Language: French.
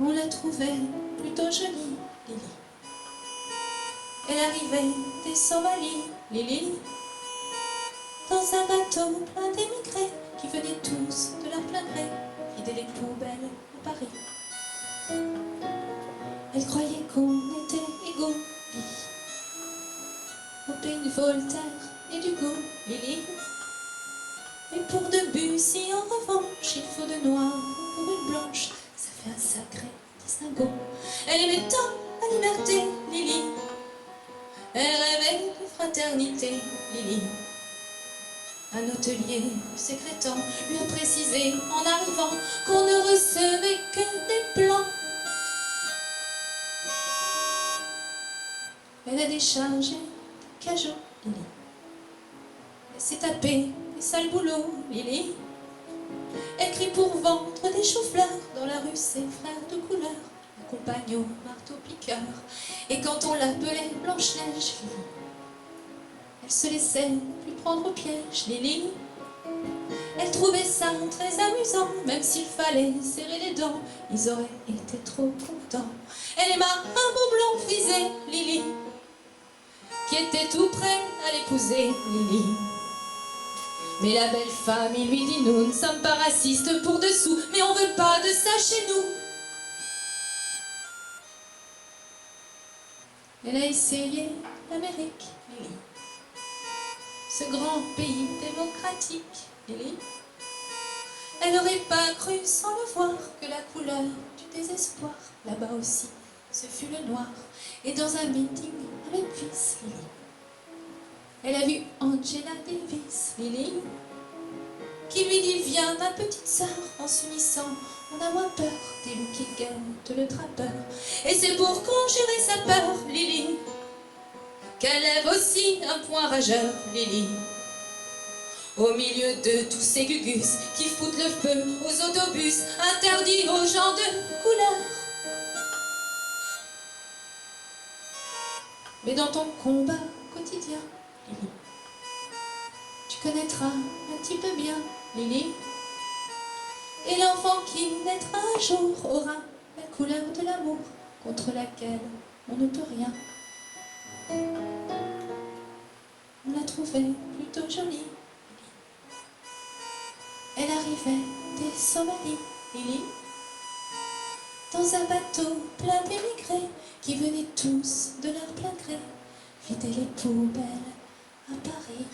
On la trouvait plutôt jolie, Lily. Elle arrivait des Somalies, Lily, dans un bateau plein d'émigrés qui venaient tous de leur plein gré vider les poubelles à Paris. Elle croyait qu'on était égaux, Lily, au pays de Voltaire et d'Hugo, Lily. Mais pour deux Bussy, en revanche, il faut de noir pour une blanche. Ça fait un sacré distinguo. Elle aimait tant la liberté, Lily. Elle rêvait de fraternité, Lily. Un hôtelier sécrétant lui a précisé en arrivant qu'on ne recevait que des blancs. Elle a déchargé des cajots, Lily. Elle s'est tapée des sales boulots, Lily. Elle crie pour vendre des choux-fleurs dans la rue, ses frères de couleur l'accompagnent au marteau-piqueur. Et quand on l'appelait Blanche-Neige, Lily, elle se laissait plus prendre au piège, Lily. Elle trouvait ça très amusant, même s'il fallait serrer les dents, ils auraient été trop contents. Elle aima un beau blond frisé, Lily, qui était tout prêt à l'épouser, Lily. Mais la belle femme, il lui dit: nous ne sommes pas racistes pour dessous, mais on veut pas de ça chez nous. Elle a essayé l'Amérique, Lily, ce grand pays démocratique, Lily. Elle n'aurait pas cru sans le voir que la couleur du désespoir, là-bas aussi, ce fut le noir. Et dans un meeting avec Vince, Lily, elle a vu Angela Davis, Lily, qui lui dit: viens ma petite sœur, en s'unissant, on a moins peur des loups qui guettent le trappeur. Et c'est pour conjurer sa peur, Lily, qu'elle lève aussi un point rageur, Lily, au milieu de tous ces gugus qui foutent le feu aux autobus interdits aux gens de couleur. Mais dans ton combat quotidien, Lily, tu connaîtras un petit peu bien, Lily, et l'enfant qui naîtra un jour aura la couleur de l'amour contre laquelle on ne peut rien. On la trouvait plutôt jolie, Lily. Elle arrivait des Somalies, Lily, dans un bateau plein d'émigrés qui venaient tous de leur plein gré vider les poubelles à Paris.